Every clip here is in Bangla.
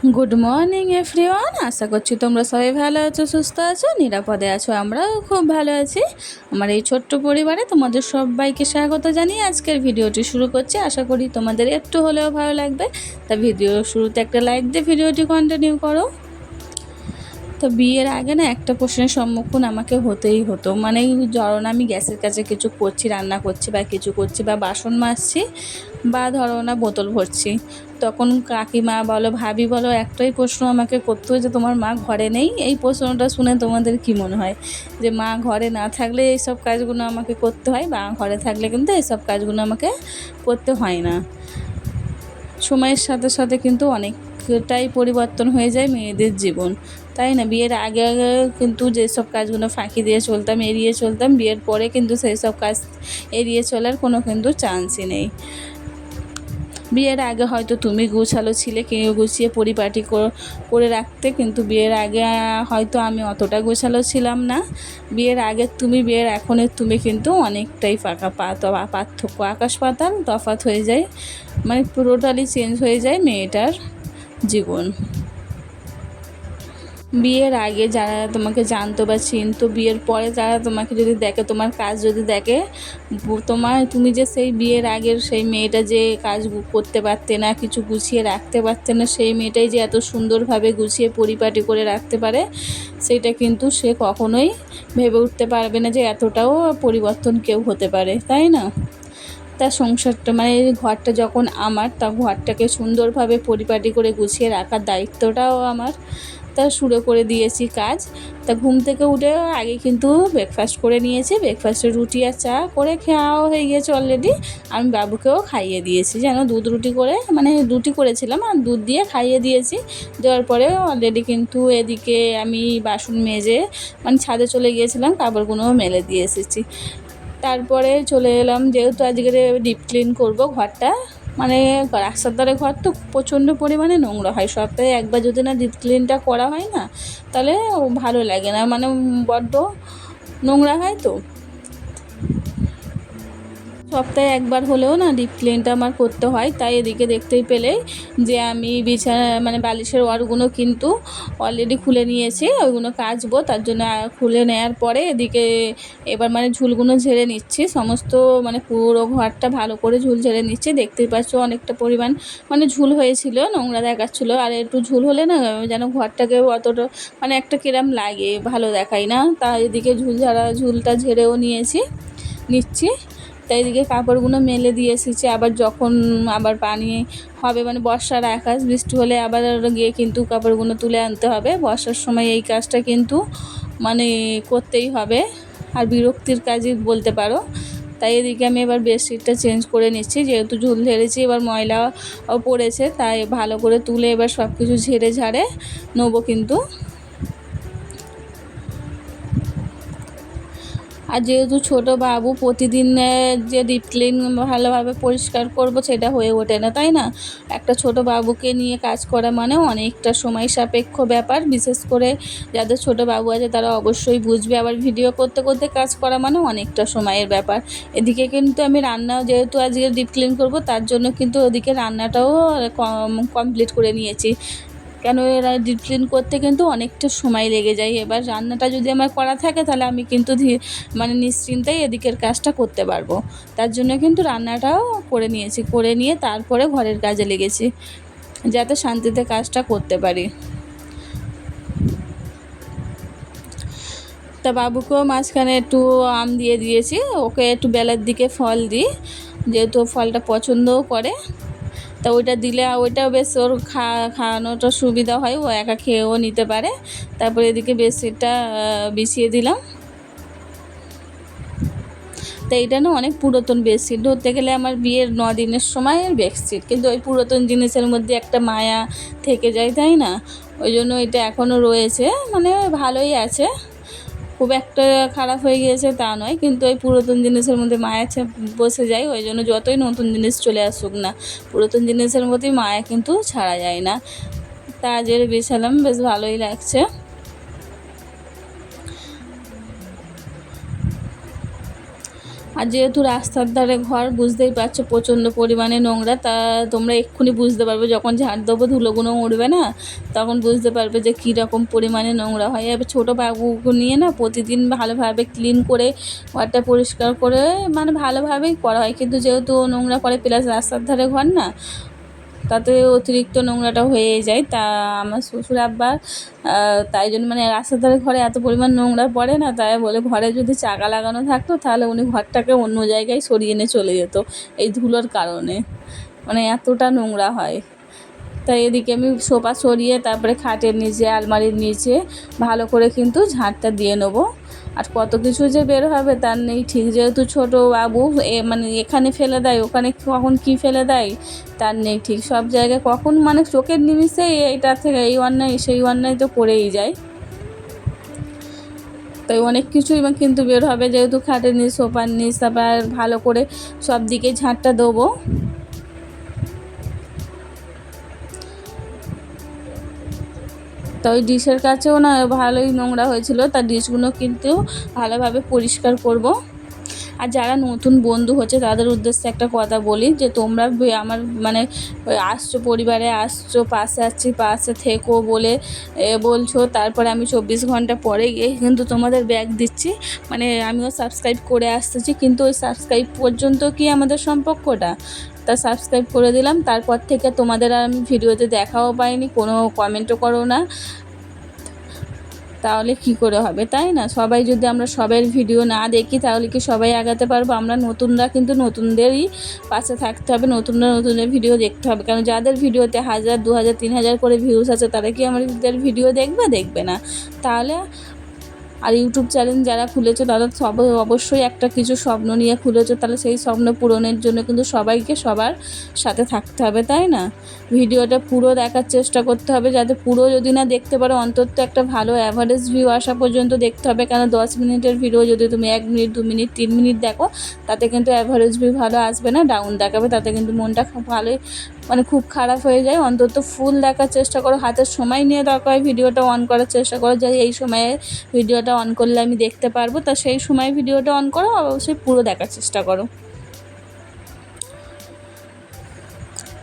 Good morning everyone. আশা করছি তোমরা সবাই ভালো আছো, সুস্থ আছো, নিরাপদে আছো। আমরাও খুব ভালো আছি। আমার এই ছোট্ট পরিবারে তোমাদের সবাইকে স্বাগত জানিয়ে আজকের ভিডিওটি শুরু করছি। আশা করি তোমাদের একটু হলেও ভালো লাগবে। তা ভিডিও শুরুতে একটা লাইক দিয়ে ভিডিওটি কন্টিনিউ করো। তো বিয়ের আগে না একটা প্রশ্নের সম্মুখীন আমাকে হতেই হতো, মানে ধরো আমি গ্যাসের কাছে কিছু করছি, রান্না করছি বা কিছু করছি বা বাসন মাজছি বা ধরো না বোতল ভরছি, তখন কাকিমা বলো ভাবি বলো একটাই প্রশ্ন আমাকে করতে হয় যে তোমার মা ঘরে নেই। এই প্রশ্নটা শুনে তোমাদের কি মনে হয় যে মা ঘরে না থাকলে এইসব কাজগুলো আমাকে করতে হয়, বা ঘরে থাকলে কিন্তু এইসব কাজগুলো আমাকে করতে হয় না? সময়ের সাথে সাথে কিন্তু অনেকটাই পরিবর্তন হয়ে যায় মেয়েদের জীবন, তাই না? বিয়ের আগে আগে কিন্তু যেসব কাজগুলো ফাঁকি দিয়ে চলতাম, এড়িয়ে চলতাম, বিয়ের পরে কিন্তু সেই সব কাজ এড়িয়ে চলার কোনো কিন্তু চান্সই নেই। বিয়ের আগে হয়তো তুমি গোছালো ছিলে, কেউ গুছিয়ে পরিপাটি করে রাখতে, কিন্তু বিয়ের আগে হয়তো আমি অতটা গোছালো ছিলাম না। বিয়ের আগের তুমি, বিয়ের এখনের তুমি কিন্তু অনেকটাই পার্থক্য, আকাশ পাতাল তফাৎ হয়ে যায়, মানে পুরোটালি চেঞ্জ হয়ে যায় মেয়েটার জীবন। বিয়ের আগে যারা তোমাকে জানতো বা চিনতো, বিয়ের পরে যারা তোমাকে যদি দেখে, তোমার কাজ যদি দেখে, তুমি যে সেই বিয়ের আগের সেই মেয়েটা যে কাজ করতে পারতে না, কিছু গুছিয়ে রাখতে পারতে না, সেই মেয়েটাই যে এত সুন্দরভাবে গুছিয়ে পরিপাটি করে রাখতে পারে, সেটা কিন্তু সে কখনোই ভেবে উঠতে পারবে না যে এতটাও পরিবর্তন কেউ হতে পারে, তাই না? তার সংসারটা, মানে ঘরটা যখন আমার, তা ঘরটাকে সুন্দরভাবে পরিপাটি করে গুছিয়ে রাখার দায়িত্বটাও আমার। তা শুরু করে দিয়েছি কাজ। তা ঘুম থেকে উঠে আগে কিন্তু ব্রেকফাস্ট করে নিয়েছি, ব্রেকফাস্টে রুটি আর চা করে খাওয়া হয়ে গিয়েছে অলরেডি। আমি বাবুকেও খাইয়ে দিয়েছি, যেন দুধ রুটি করে, মানে রুটি করেছিলাম আর দুধ দিয়ে খাইয়ে দিয়েছি। দেওয়ার পরে অলরেডি কিন্তু এদিকে আমি বাসন মেজে মানে ছাদে চলে গিয়েছিলাম, কাপড়গুলোও মেলে দিয়ে এসেছি। তারপরে চলে এলাম, যেহেতু আজকে ডিপ ক্লিন করবো ঘরটা, মানে রাস্তার ধারে ঘর তো প্রচণ্ড পরিমাণে নোংরা হয়, সপ্তাহে একবার যদি না ডিপ ক্লিনটা করা হয় না, তাহলে ভালো লাগে না, মানে বড্ড নোংরা হয় তো। সপ্তাহে একবার হলেও না ডিপ ক্লিনটা আমার করতে হয়। তাই এদিকে দেখতেই পেলে যে আমি বিছানা মানে বালিশের ওয়ারগুলো কিন্তু অলরেডি খুলে নিয়েছি, ওইগুলো কাচবো। তার জন্য খুলে নেওয়ার পরে এদিকে এবার মানে ঝুলগুলো ঝেড়ে নিচ্ছি, সমস্ত মানে পুরো ঘরটা ভালো করে ঝুল ঝেড়ে নিচ্ছি। দেখতেই পাচ্ছ অনেকটা পরিমাণ মানে ঝুল হয়েছিল, নোংরা দেখাচ্ছিলো, আর একটু ঝুল হলে না যেন ঘরটাকে অতটা মানে একটা কিরম লাগে, ভালো দেখায় না। তাই এদিকে ঝুলটা ঝেড়েও নিচ্ছি। তাই এদিকে কাপড়গুলো মেলে দিয়ে এসেছি। আবার যখন আবার পানি হবে, মানে বর্ষার আকাশ, বৃষ্টি হলে আবার গিয়ে কিন্তু কাপড়গুলো তুলে আনতে হবে। বর্ষার সময় এই কাজটা কিন্তু মানে করতেই হবে, আর বিরক্তির কাজই বলতে পারো। তাই এদিকে আমি এবার বেডশিটটা চেঞ্জ করে নিচ্ছি, যেহেতু ঝুল ঝেড়েছি, এবার ময়লাও পড়েছে, তাই ভালো করে তুলে এবার সব কিছু ঝেড়ে ঝাড়ে নেবো কিন্তু। আর যেহেতু ছোটো বাবু, প্রতিদিন যে ডিপ ক্লিন ভালোভাবে পরিষ্কার করব সেটা হয়ে ওঠে না, তাই না? একটা ছোটো বাবুকে নিয়ে কাজ করা মানে অনেকটা সময় সাপেক্ষ ব্যাপার, বিশেষ করে যাদের ছোটো বাবু আছে তারা অবশ্যই বুঝবে। আবার ভিডিও করতে করতে কাজ করা মানে অনেকটা সময়ের ব্যাপার। এদিকে কিন্তু আমি রান্নাও, যেহেতু আজকে ডিপ ক্লিন করব, তার জন্য কিন্তু ওদিকে রান্নাটাও কমপ্লিট করে নিয়েছি। কেন, এরা ডিপ ক্লিন করতে কিন্তু অনেকটা সময় লেগে যায়। এবার রান্নাটা যদি আমার করা থাকে, তাহলে আমি কিন্তু মানে নিশ্চিন্তেই এদিকের কাজটা করতে পারবো। তার জন্য কিন্তু রান্নাটাও করে নিয়েছি, করে নিয়ে তারপরে ঘরের কাজে লেগেছি, যাতে শান্তিতে কাজটা করতে পারি। তা বাবুকেও মাঝখানে একটু আম দিয়ে দিয়েছি, ওকে একটু বেলার দিকে ফল দিই, যেহেতু ফলটা পছন্দও করে। তা ওইটা দিলে ওইটাও বেশ ওর খাওয়ানোটা সুবিধা হয়, ও একা খেয়েও নিতে পারে। তারপরে এদিকে বেডশিটটা বিছিয়ে দিলাম। তো এইটা না অনেক পুরাতন বেডশিট, ধরতে গেলে আমার বিয়ের 9 দিনের সময়ের বেডশিট, কিন্তু ওই পুরাতন জিনিসের মধ্যে একটা মায়া থেকে যায়, তাই না? ওই জন্য এটা এখনও রয়েছে, মানে ভালোই আছে, খুব একটা খারাপ হয়ে গিয়েছে তা নয়, কিন্তু ওই পুরাতন জিনিসের মধ্যে মায়া বসে যায়। ওই জন্য যতই নতুন জিনিস চলে আসুক না, পুরাতন জিনিসের মধ্যেই মায়া কিন্তু ছাড়া যায় না। তা আজের বিছালাম, বেশ ভালোই লাগছে। আর যেহেতু রাস্তার ধারে ঘর, বুঝতেই পারছো প্রচণ্ড পরিমাণে নোংরা। তা তোমরা এক্ষুনি বুঝতে পারবে যখন ঝাড় দেবো, ধুলোগুলো উঠবে না, তখন বুঝতে পারবে যে কী রকম পরিমাণে নোংরা হয়। এবার ছোটো বাবুকে নিয়ে না প্রতিদিন ভালোভাবে ক্লিন করে ঘরটা পরিষ্কার করে মানে ভালোভাবেই করা হয়, কিন্তু যেহেতু নোংরা পড়ে প্লাস রাস্তার ধারে ঘর না, তাতে অতিরিক্ত নোংরাটা হয়ে যায়। তা আমার শ্বশুর আব্বা তাই জন্য মানে রাস্তার ধারে ঘরে এত পরিমাণ নোংরা পড়ে না, তাই বলে ঘরে যদি চাকা লাগানো থাকতো তাহলে উনি ঘরটাকে অন্য জায়গায় সরিয়ে নিয়ে চলে যেত এই ধুলোর কারণে, মানে এতটা নোংরা হয়। তাই এদিকে আমি সোফা সরিয়ে তারপরে খাটের নিচে, আলমারির নিচে ভালো করে কিন্তু ঝাঁটটা দিয়ে নেবো। আর কত কিছু যে বের হবে তার নেই ঠিক, যেহেতু ছোটো বাবু মানে এখানে ফেলে দেয়, ওখানে কখন কী ফেলে দেয় তার নেই ঠিক। সব জায়গায় কখন মানে চোখের নিমিষেই এইটা থেকে এই অন্যায় সেই অন্যায় তো করেই যায়। তাই অনেক কিছুই কিন্তু বের হবে, যেহেতু খাটের নিচ, সোফার নিচ, তারপর ভালো করে সব দিকে ঝাঁটটা দেবো। তো ওই ডিশের কাছেও না ভালোই নোংরা হয়েছিল, তার ডিশগুলো কিন্তু ভালোভাবে পরিষ্কার করব। আর যারা নতুন বন্ধু হচ্ছে তাদের উদ্দেশ্যে একটা কথা বলি, যে তোমরা আমার মানে আসছো, পরিবারে আসছো, পাশে থেকো বলে বলছো, তারপরে আমি 24 ঘন্টা পরে গিয়ে কিন্তু তোমাদের ব্যাগ দিচ্ছি, মানে আমিও সাবস্ক্রাইব করে আসতেছি, কিন্তু ওই সাবস্ক্রাইব পর্যন্ত কি আমাদের সম্পর্কটা, তা সাবস্ক্রাইব করে দিলাম, তারপর থেকে তোমাদের আর আমি ভিডিওতে দেখাও পাইনি, কোনো কমেন্টও করো না, তাহলে কি করে হবে, তাই না? সবাই যদি আমরা সবাইয়ের ভিডিও না দেখি তাহলে কি সবাই আগাতে পারবো? আমরা নতুনরা কিন্তু নতুনদেরই পাশে থাকতে হবে, নতুনদের ভিডিও দেখতে হবে, কারণ যাদের ভিডিওতে 1000, 2000, 3000 করে ভিউজ আছে তারা কি আমাদের ভিডিও দেখবে না? তাহলে আর ইউটিউব চ্যানেল যারা খুলেছে তারা অবশ্যই একটা কিছু স্বপ্ন নিয়ে খুলেছে, তাহলে সেই স্বপ্ন পূরণের জন্য কিন্তু সবাইকে সবার সাথে থাকতে হবে, তাই না? ভিডিওটা পুরো দেখার চেষ্টা করতে হবে, যাতে পুরো যদি না দেখতে পারো অন্তত একটা ভালো অ্যাভারেজ ভিউ আসা পর্যন্ত দেখতে হবে, কারণ 10 মিনিটের ভিডিও যদি তুমি 1 মিনিট, 2 মিনিট, 3 মিনিট দেখো, তাতে কিন্তু অ্যাভারেজ ভিউ ভালো আসবে না, ডাউন দেখাবে, তাতে কিন্তু মনটা ভালোই মানে খুব খারাপ হয়ে যায়। অন্তত ফুল দেখার চেষ্টা করো, হাতের সময় নিয়ে দরকার ভিডিওটা অন করার চেষ্টা করো, যে এই সময়ে ভিডিওটা অন করলে আমি দেখতে পারবো, তা সেই সময় ভিডিওটা অন করো, অবশ্যই পুরো দেখার চেষ্টা করো।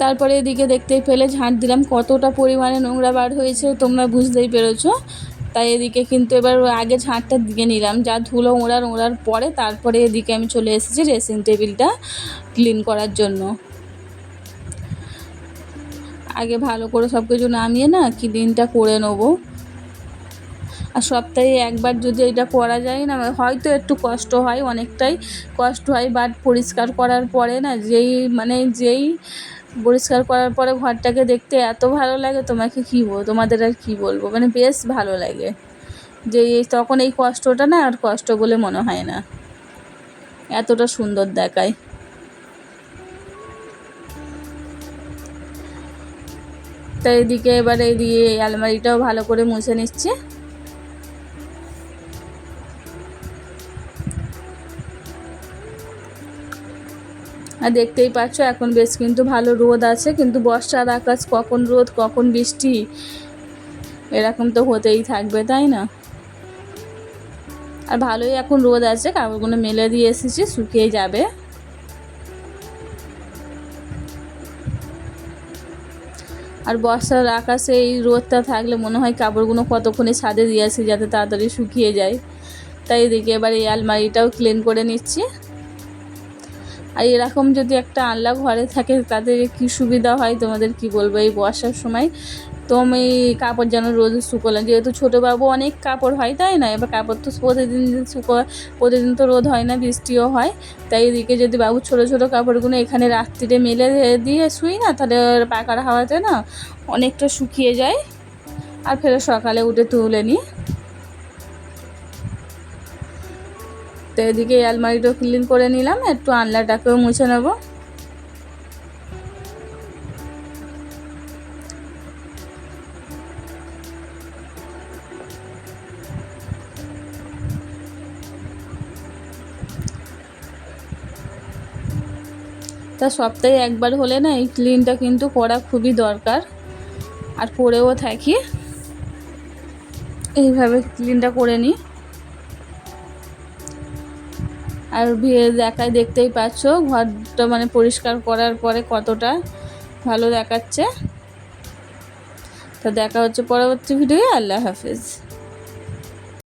তারপরে এদিকে দেখতেই পেলে ঝাঁট দিলাম, কতটা পরিমাণে নোংরা বার হয়েছে তোমরা বুঝতেই পেরেছো। তাই এদিকে কিন্তু এবার আগে ঝাঁটটা দিয়ে নিলাম, যা ধুলো ওড়ার পরে তারপরে এদিকে আমি চলে এসেছি ড্রেসিং টেবিলটা ক্লিন করার জন্য। আগে ভালো করে সব কিছু নামিয়ে না ক্লিনটা করে নেবো। আর সপ্তাহে একবার যদি এটা করা যায় না, হয়তো একটু কষ্ট হয়, অনেকটাই কষ্ট হয়, বাট পরিষ্কার করার পরে না যেই পরিষ্কার করার পরে ঘরটাকে দেখতে এত ভালো লাগে, তোমাদের আর কি বলবো, মানে বেশ ভালো লাগে, যে তখন এই কষ্টটা না আর কষ্ট বলে মনে হয় না, এতটা সুন্দর দেখায়। তাই এদিকে এবার এই আলমারিটাও ভালো করে মুছে নিচ্ছে। আর দেখতেই পাচ্ছ এখন বেশ কিন্তু ভালো রোদ আছে, কিন্তু বর্ষার আকাশ, কখন রোদ কখন বৃষ্টি এরকম তো হতেই থাকবে, তাই না? আর ভালোই এখন রোদ আছে, কাপড়গুলো মেলে দিয়ে এসেছি, শুকিয়ে যাবে। আর বর্ষার আকাশে এই রোদটা থাকলে মনে হয় কাপড়গুলো কতক্ষণে ছাদে দিয়ে আসি যাতে তাড়াতাড়ি শুকিয়ে যায়। তাই এদিকে এবার এই আলমারিটাও ক্লিন করে নিচ্ছি। আর এরকম যদি একটা আনলা ঘরে থাকে তাতে কি সুবিধা হয় তোমাদের কি বলবো, এই বর্ষার সময় তো আমি কাপড় যেন রোদ শুকোলাম, যেহেতু ছোটো বাবু অনেক কাপড় হয়, তাই না? এবার কাপড় তো প্রতিদিন তো রোদ হয় না, বৃষ্টিও হয়। তাই এদিকে যদি বাবু ছোটো কাপড়গুলো এখানে রাত্রিরে মেলে দিয়ে শুই না, তাহলে পাখার হাওয়াতে না অনেকটা শুকিয়ে যায়, আর ফের সকালে উঠে তুলে নিই। তো এদিকে এই আলমারিটাও ক্লিন করে নিলাম, একটু আনলাটাকেও মুছে নেব। তা সপ্তাহে একবার হলে না এই ক্লিনটা কিন্তু করা খুবই দরকার, আর করেও থাকি, এইভাবে ক্লিনটা করে নিই। আর দেখায় দেখতেই পাচ্ছ ঘরটা মানে পরিষ্কার করার পরে কতটা ভালো দেখাচ্ছে। তো দেখা হচ্ছে পরবর্তী ভিডিওয়ে। আল্লাহ হাফেজ।